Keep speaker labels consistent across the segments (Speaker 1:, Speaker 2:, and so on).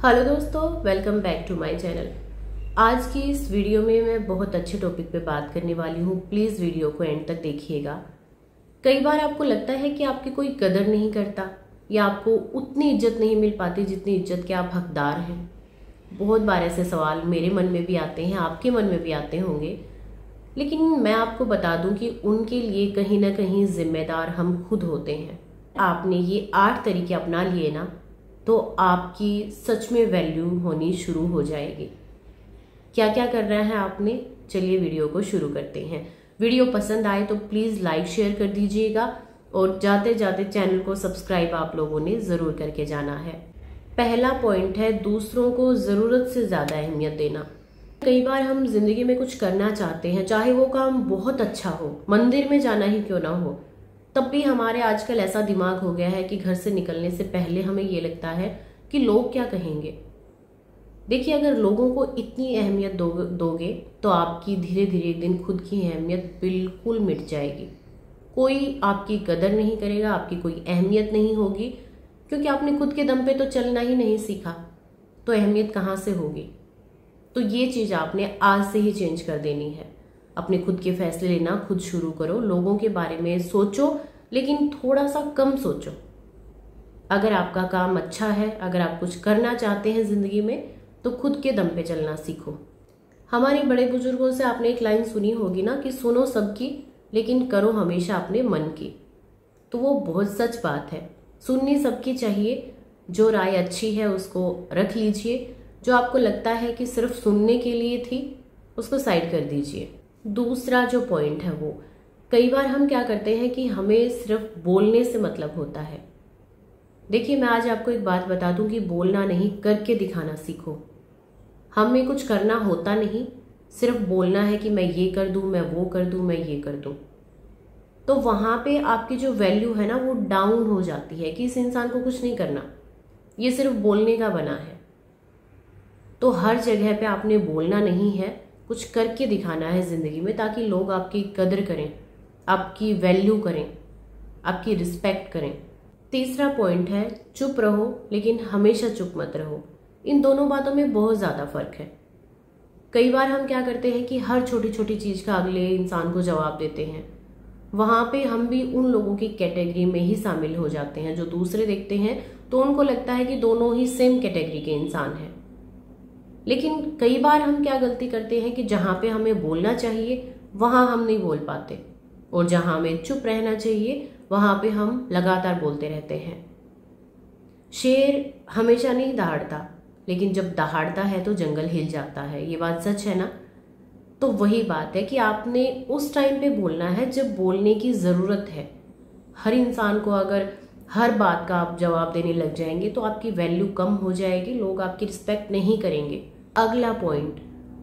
Speaker 1: Hello दोस्तों, welcome back to my channel. आज की इस वीडियो में मैं बहुत अच्छे टॉपिक पे बात करने वाली हूँ। प्लीज़ वीडियो को एंड तक देखिएगा। कई बार आपको लगता है कि आपकी कोई कदर नहीं करता या आपको उतनी इज्जत नहीं मिल पाती जितनी इज्जत के आप हकदार हैं। बहुत बार ऐसे सवाल मेरे मन में भी आते हैं, आपके मन में भी आते होंगे, लेकिन मैं आपको बता दूं कि उनके लिए कहीं ना कहीं जिम्मेदार हम खुद होते हैं। आपने ये 8 तरीके अपना लिए ना, तो आपकी सच में वैल्यू होनी शुरू हो जाएगी। क्या क्या करना है आपने, चलिए वीडियो को शुरू करते हैं। वीडियो पसंद आए तो प्लीज़ लाइक शेयर कर दीजिएगा और जाते जाते चैनल को सब्सक्राइब आप लोगों ने ज़रूर करके जाना है। पहला पॉइंट है दूसरों को ज़रूरत से ज़्यादा अहमियत देना। कई बार हम जिंदगी में कुछ करना चाहते हैं, चाहे वो काम बहुत अच्छा हो, मंदिर में जाना ही क्यों ना हो, तब भी हमारे आजकल ऐसा दिमाग हो गया है कि घर से निकलने से पहले हमें ये लगता है कि लोग क्या कहेंगे। देखिए, अगर लोगों को इतनी अहमियत दोगे तो आपकी धीरे धीरे एक दिन खुद की अहमियत बिल्कुल मिट जाएगी। कोई आपकी कदर नहीं करेगा, आपकी कोई अहमियत नहीं होगी, क्योंकि आपने खुद के दम पे तो चलना ही नहीं सीखा, तो अहमियत कहाँ से होगी। तो ये चीज़ आपने आज से ही चेंज कर देनी है। अपने खुद के फैसले लेना खुद शुरू करो। लोगों के बारे में सोचो, लेकिन थोड़ा सा कम सोचो। अगर आपका काम अच्छा है, अगर आप कुछ करना चाहते हैं जिंदगी में, तो खुद के दम पे चलना सीखो। हमारे बड़े बुजुर्गों से आपने एक लाइन सुनी होगी ना कि सुनो सबकी लेकिन करो हमेशा अपने मन की। तो वो बहुत सच बात है। सुननी सबकी चाहिए। जो राय अच्छी है उसको रख लीजिए, जो आपको लगता है कि सिर्फ सुनने के लिए थी उसको साइड कर दीजिए। दूसरा जो पॉइंट है वो, कई बार हम क्या करते हैं कि हमें सिर्फ बोलने से मतलब होता है। देखिए, मैं आज आपको एक बात बता दूं कि बोलना नहीं, करके दिखाना सीखो। हमें कुछ करना होता नहीं, सिर्फ बोलना है कि मैं ये कर दूं, मैं वो कर दूं, मैं ये कर दूं। तो वहां पे आपकी जो वैल्यू है ना वो डाउन हो जाती है कि इस इंसान को कुछ नहीं करना, ये सिर्फ बोलने का बना है। तो हर जगह पे आपने बोलना नहीं है, कुछ करके दिखाना है जिंदगी में, ताकि लोग आपकी कदर करें, आपकी वैल्यू करें, आपकी रिस्पेक्ट करें। तीसरा पॉइंट है चुप रहो लेकिन हमेशा चुप मत रहो। इन दोनों बातों में बहुत ज़्यादा फर्क है। कई बार हम क्या करते हैं कि हर छोटी छोटी चीज़ का अगले इंसान को जवाब देते हैं। वहाँ पे हम भी उन लोगों की कैटेगरी में ही शामिल हो जाते हैं जो दूसरे देखते हैं तो उनको लगता है कि दोनों ही सेम कैटेगरी के इंसान हैं। लेकिन कई बार हम क्या गलती करते हैं कि जहाँ पे हमें बोलना चाहिए वहाँ हम नहीं बोल पाते, और जहाँ हमें चुप रहना चाहिए वहाँ पे हम लगातार बोलते रहते हैं। शेर हमेशा नहीं दहाड़ता, लेकिन जब दहाड़ता है तो जंगल हिल जाता है। ये बात सच है ना। तो वही बात है कि आपने उस टाइम पे बोलना है जब बोलने की ज़रूरत है। हर इंसान को अगर हर बात का आप जवाब देने लग जाएंगे तो आपकी वैल्यू कम हो जाएगी, लोग आपकी रिस्पेक्ट नहीं करेंगे। अगला पॉइंट,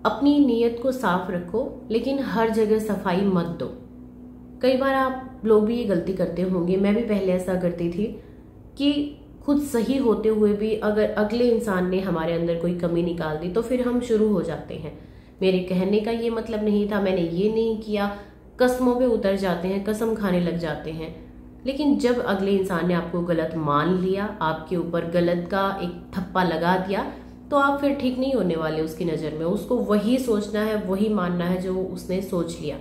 Speaker 1: अपनी नीयत को साफ रखो लेकिन हर जगह सफाई मत दो। कई बार आप लोग भी ये गलती करते होंगे, मैं भी पहले ऐसा करती थी कि खुद सही होते हुए भी अगर अगले इंसान ने हमारे अंदर कोई कमी निकाल दी तो फिर हम शुरू हो जाते हैं, मेरे कहने का ये मतलब नहीं था, मैंने ये नहीं किया, कस्मों पे उतर जाते हैं, कसम खाने लग जाते हैं। लेकिन जब अगले इंसान ने आपको गलत मान लिया, आपके ऊपर गलत का एक ठप्पा लगा दिया, तो आप फिर ठीक नहीं होने वाले उसकी नज़र में। उसको वही सोचना है, वही मानना है जो उसने सोच लिया।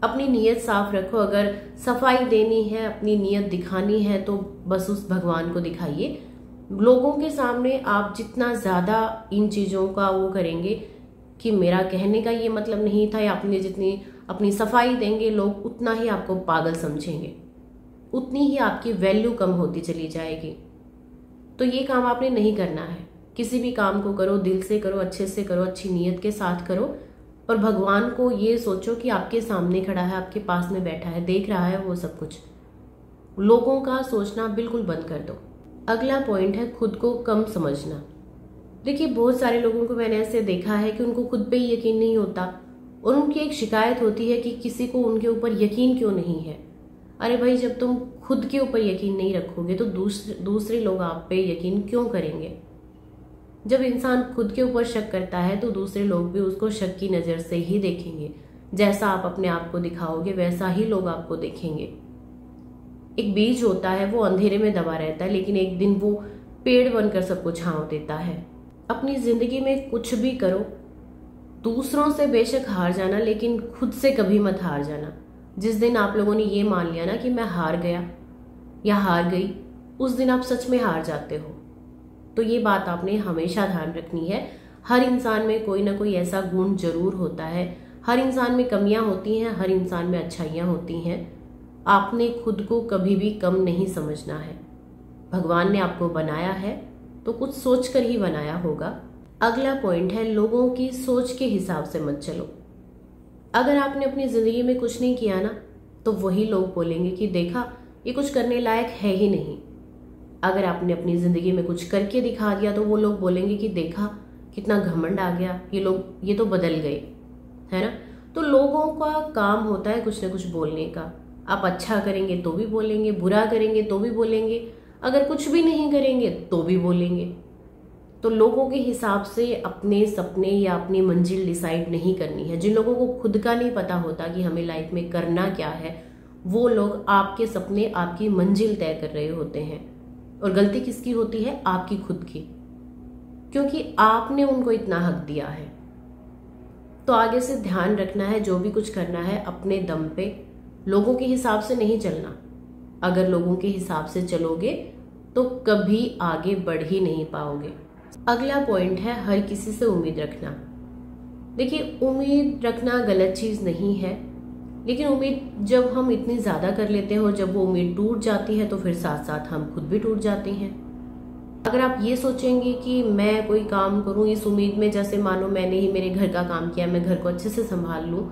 Speaker 1: अपनी नीयत साफ रखो। अगर सफाई देनी है, अपनी नीयत दिखानी है तो बस उस भगवान को दिखाइए। लोगों के सामने आप जितना ज़्यादा इन चीज़ों का वो करेंगे कि मेरा कहने का ये मतलब नहीं था, या अपनी जितनी अपनी सफाई देंगे, लोग उतना ही आपको पागल समझेंगे, उतनी ही आपकी वैल्यू कम होती चली जाएगी। तो ये काम आपने नहीं करना है। किसी भी काम को करो, दिल से करो, अच्छे से करो, अच्छी नीयत के साथ करो, और भगवान को ये सोचो कि आपके सामने खड़ा है, आपके पास में बैठा है, देख रहा है वो सब कुछ। लोगों का सोचना बिल्कुल बंद कर दो। अगला पॉइंट है खुद को कम समझना। देखिए, बहुत सारे लोगों को मैंने ऐसे देखा है कि उनको खुद पे ही यकीन नहीं होता, और उनकी एक शिकायत होती है कि किसी को उनके ऊपर यकीन क्यों नहीं है। अरे भाई, जब तुम खुद के ऊपर यकीन नहीं रखोगे तो दूसरे लोग आप पे यकीन क्यों करेंगे। जब इंसान खुद के ऊपर शक करता है तो दूसरे लोग भी उसको शक की नज़र से ही देखेंगे। जैसा आप अपने आप को दिखाओगे वैसा ही लोग आपको देखेंगे। एक बीज होता है, वो अंधेरे में दबा रहता है, लेकिन एक दिन वो पेड़ बनकर सबको छांव देता है। अपनी जिंदगी में कुछ भी करो, दूसरों से बेशक हार जाना, लेकिन खुद से कभी मत हार जाना। जिस दिन आप लोगों ने ये मान लिया ना कि मैं हार गया या हार गई, उस दिन आप सच में हार जाते हो। तो ये बात आपने हमेशा ध्यान रखनी है। हर इंसान में कोई ना कोई ऐसा गुण जरूर होता है, हर इंसान में कमियां होती हैं, हर इंसान में अच्छाइयां होती हैं। आपने खुद को कभी भी कम नहीं समझना है। भगवान ने आपको बनाया है तो कुछ सोचकर ही बनाया होगा। अगला पॉइंट है, लोगों की सोच के हिसाब से मत चलो। अगर आपने अपनी जिंदगी में कुछ नहीं किया ना, तो वही लोग बोलेंगे कि देखा, ये कुछ करने लायक है ही नहीं। अगर आपने अपनी जिंदगी में कुछ करके दिखा दिया, तो वो लोग बोलेंगे कि देखा, कितना घमंड आ गया, ये तो बदल गए, है ना। तो लोगों का काम होता है कुछ ना कुछ बोलने का। आप अच्छा करेंगे तो भी बोलेंगे, बुरा करेंगे तो भी बोलेंगे, अगर कुछ भी नहीं करेंगे तो भी बोलेंगे। तो लोगों के हिसाब से अपने सपने या अपनी मंजिल डिसाइड नहीं करनी है। जिन लोगों को खुद का नहीं पता होता कि हमें लाइफ में करना क्या है, वो लोग आपके सपने, आपकी मंजिल तय कर रहे होते हैं। और गलती किसकी होती है? आपकी खुद की, क्योंकि आपने उनको इतना हक दिया है। तो आगे से ध्यान रखना है, जो भी कुछ करना है अपने दम पे, लोगों के हिसाब से नहीं चलना। अगर लोगों के हिसाब से चलोगे तो कभी आगे बढ़ ही नहीं पाओगे। अगला पॉइंट है, हर किसी से उम्मीद रखना। देखिए, उम्मीद रखना गलत चीज नहीं है, लेकिन उम्मीद जब हम इतनी ज्यादा कर लेते हैं और जब वो उम्मीद टूट जाती है, तो फिर साथ साथ हम खुद भी टूट जाते हैं। अगर आप ये सोचेंगे कि मैं कोई काम करूं इस उम्मीद में, जैसे मानो मैंने ही मेरे घर का काम किया, मैं घर को अच्छे से संभाल लूं,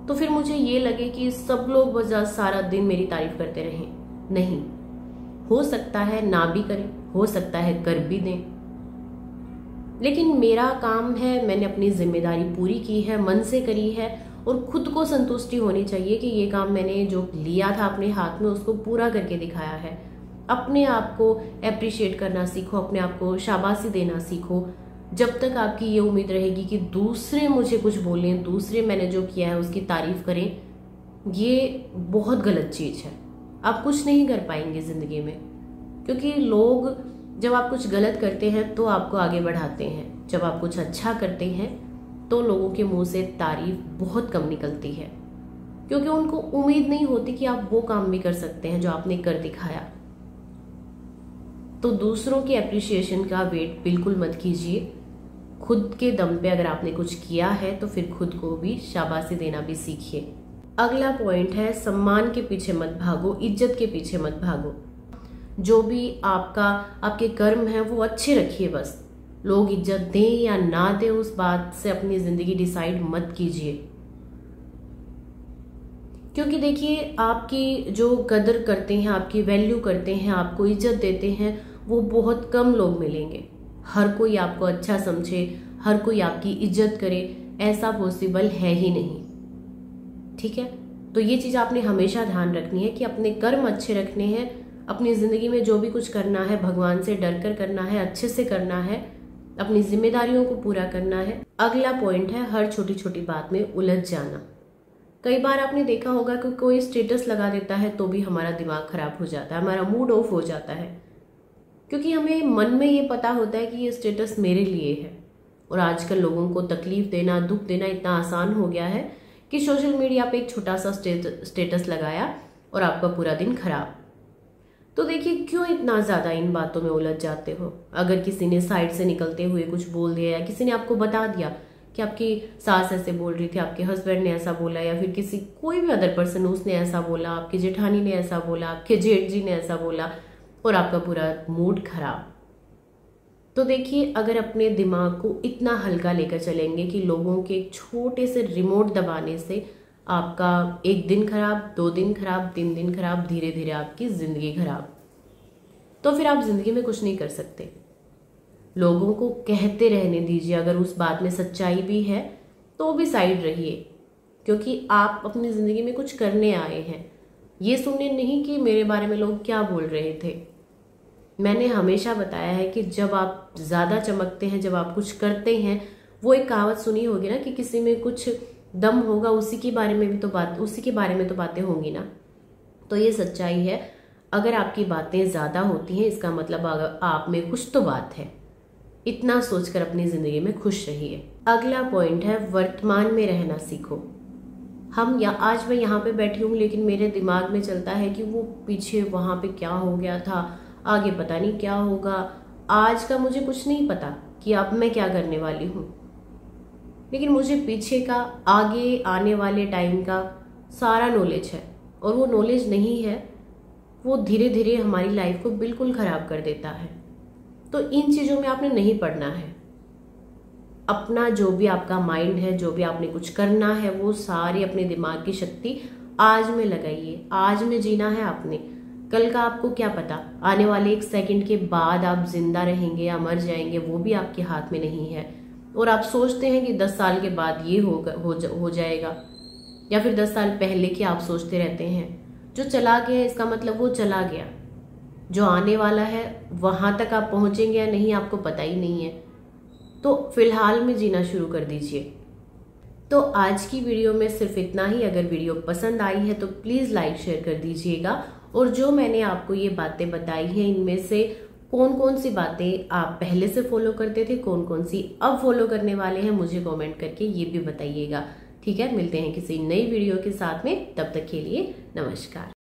Speaker 1: तो फिर मुझे ये लगे कि सब लोग बस सारा दिन मेरी तारीफ करते रहें। नहीं, हो सकता है ना भी करें, हो सकता है कर भी दें, लेकिन मेरा काम है, मैंने अपनी जिम्मेदारी पूरी की है, मन से करी है, और खुद को संतुष्टि होनी चाहिए कि ये काम मैंने जो लिया था अपने हाथ में, उसको पूरा करके दिखाया है। अपने आप को एप्रिशिएट करना सीखो, अपने आप को शाबाशी देना सीखो। जब तक आपकी ये उम्मीद रहेगी कि दूसरे मुझे कुछ बोलें, दूसरे मैंने जो किया है उसकी तारीफ करें, ये बहुत गलत चीज है। आप कुछ नहीं कर पाएंगे जिंदगी में, क्योंकि लोग जब आप कुछ गलत करते हैं तो आपको आगे बढ़ाते हैं, जब आप कुछ अच्छा करते हैं तो लोगों के मुंह से तारीफ बहुत कम निकलती है, क्योंकि उनको उम्मीद नहीं होती कि आप वो काम भी कर सकते हैं जो आपने कर दिखाया। तो दूसरों के एप्रिसिएशन का वेट बिल्कुल मत कीजिए। खुद के दम पे अगर आपने कुछ किया है तो फिर खुद को भी शाबाशी देना भी सीखिए। अगला पॉइंट है, सम्मान के पीछे मत भागो, इज्जत के पीछे मत भागो। जो भी आपके कर्म है वो अच्छे रखिए। बस लोग इज्जत दें या ना दें, उस बात से अपनी जिंदगी डिसाइड मत कीजिए, क्योंकि देखिए, आपकी जो कदर करते हैं, आपकी वैल्यू करते हैं, आपको इज्जत देते हैं, वो बहुत कम लोग मिलेंगे। हर कोई आपको अच्छा समझे, हर कोई आपकी इज्जत करे, ऐसा पॉसिबल है ही नहीं। ठीक है, तो ये चीज आपने हमेशा ध्यान रखनी है कि अपने कर्म अच्छे रखने हैं। अपनी जिंदगी में जो भी कुछ करना है, भगवान से डर कर करना है, अच्छे से करना है, अपनी जिम्मेदारियों को पूरा करना है। अगला पॉइंट है, हर छोटी छोटी बात में उलझ जाना। कई बार आपने देखा होगा कि कोई स्टेटस लगा देता है तो भी हमारा दिमाग खराब हो जाता है, हमारा मूड ऑफ हो जाता है, क्योंकि हमें मन में ये पता होता है कि ये स्टेटस मेरे लिए है। और आजकल लोगों को तकलीफ देना, दुख देना इतना आसान हो गया है कि सोशल मीडिया पे एक छोटा सा स्टेटस लगाया और आपका पूरा दिन खराब। तो देखिए, क्यों इतना ज्यादा इन बातों में उलझ जाते हो? अगर किसी ने साइड से निकलते हुए कुछ बोल दिया, या किसी ने आपको बता दिया कि आपकी सास ऐसे बोल रही थी, आपके हस्बैंड ने ऐसा बोला, या फिर कोई भी अदर पर्सन उसने ऐसा बोला, आपकी जेठानी ने ऐसा बोला, आपके जेठ जी ने ऐसा बोला, और आपका पूरा मूड खराब। तो देखिए, अगर अपने दिमाग को इतना हल्का लेकर चलेंगे कि लोगों के एक छोटे से रिमोट दबाने से आपका एक दिन खराब, 2 दिन खराब, 3 दिन खराब, धीरे धीरे आपकी जिंदगी खराब, तो फिर आप जिंदगी में कुछ नहीं कर सकते। लोगों को कहते रहने दीजिए, अगर उस बात में सच्चाई भी है तो भी साइड रहिए, क्योंकि आप अपनी जिंदगी में कुछ करने आए हैं, ये सुनने नहीं कि मेरे बारे में लोग क्या बोल रहे थे। मैंने हमेशा बताया है कि जब आप ज्यादा चमकते हैं, जब आप कुछ करते हैं, वो एक कहावत सुनी होगी ना कि किसी में कुछ दम होगा, उसी के बारे में तो बातें होंगी ना। तो ये सच्चाई है। अगर आपकी बातें ज़्यादा होती हैं इसका मतलब आप में कुछ तो बात है। इतना सोचकर अपनी ज़िंदगी में खुश रहिए। अगला पॉइंट है वर्तमान में रहना सीखो। आज मैं यहाँ पे बैठी हूँ लेकिन मेरे दिमाग में चलता है कि वो पीछे वहाँ पे क्या हो गया था, आगे पता नहीं क्या होगा। आज का मुझे कुछ नहीं पता कि अब मैं क्या करने वाली हूँ, लेकिन मुझे पीछे का, आगे आने वाले टाइम का सारा नॉलेज है। और वो नॉलेज नहीं है, वो धीरे धीरे हमारी लाइफ को बिल्कुल ख़राब कर देता है। तो इन चीज़ों में आपने नहीं पढ़ना है। अपना जो भी आपका माइंड है, जो भी आपने कुछ करना है, वो सारी अपने दिमाग की शक्ति आज में लगाइए। आज में जीना है आपने। कल का आपको क्या पता, आने वाले 1 सेकंड के बाद आप जिंदा रहेंगे या मर जाएंगे, वो भी आपके हाथ में नहीं है। और आप सोचते हैं कि 10 साल के बाद ये हो जाएगा, या फिर 10 साल पहले की आप सोचते रहते हैं। जो चला गया इसका मतलब वो चला गया। जो आने वाला है वहां तक आप पहुंचेंगे या नहीं आपको पता ही नहीं है। तो फिलहाल में जीना शुरू कर दीजिए। तो आज की वीडियो में सिर्फ इतना ही। अगर वीडियो पसंद आई है तो प्लीज लाइक शेयर कर दीजिएगा। और जो मैंने आपको ये बातें बताई हैं, इनमें से कौन कौन सी बातें आप पहले से फॉलो करते थे, कौन कौन सी अब फॉलो करने वाले हैं, मुझे कमेंट करके ये भी बताइएगा। ठीक है, मिलते हैं किसी नई वीडियो के साथ में। तब तक के लिए नमस्कार।